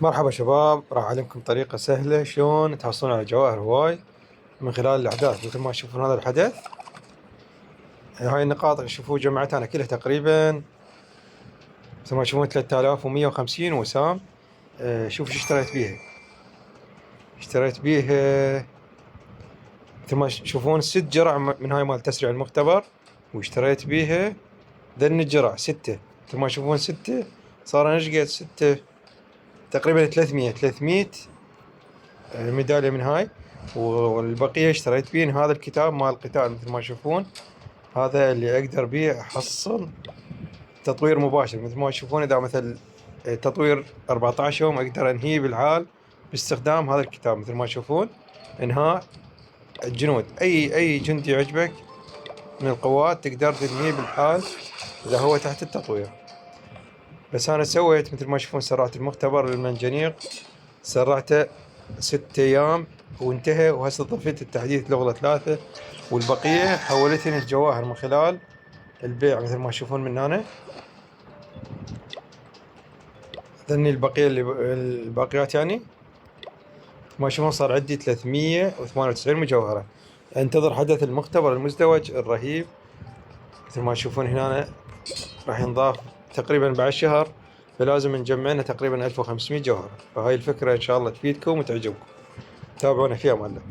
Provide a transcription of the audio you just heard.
مرحبا شباب، راح أعلمكم طريقة سهلة شلون تحصلون على جواهر هواي من خلال الأحداث. مثل ما تشوفون هذا الحدث، هاي النقاط اللي تشوفوه جمعتها أنا كلها تقريبا مثل ما تشوفون 3150 وسام. شوف شو اشتريت بيها مثل ما تشوفون 6 جرع من هاي مال تسريع المختبر، واشتريت بيها ذن الجرع 6. مثل ما تشوفون 6 صار نشقد 6 تقريبا 300 ميدالية من هاي. والبقية اشتريت بين هذا الكتاب مال القتال. مثل ما تشوفون هذا اللي اقدر بيه احصل تطوير مباشر. مثل ما تشوفون اذا مثل تطوير 14 يوم اقدر انهيه بالحال باستخدام هذا الكتاب. مثل ما تشوفون انهاء الجنود، اي جندي يعجبك من القوات تقدر تنهيه بالحال اذا هو تحت التطوير. بس انا سويت مثل ما تشوفون سرعت المختبر للمنجنيق، سرعته 6 أيام وانتهى، وهسه ضفيت التحديث لغة 3، والبقية حولتني الجواهر من خلال البيع. مثل ما تشوفون من هنا ذني البقية الباقيات يعني ما تشوفون صار عندي 398 مجوهرة. انتظر حدث المختبر المزدوج الرهيب. مثل ما تشوفون هنا راح ينضاف تقريبا بعد شهر، فلازم نجمعنا تقريبا 1500 جوهرة. فهاي الفكرة ان شاء الله تفيدكم وتعجبكم. تابعونا في امان الله.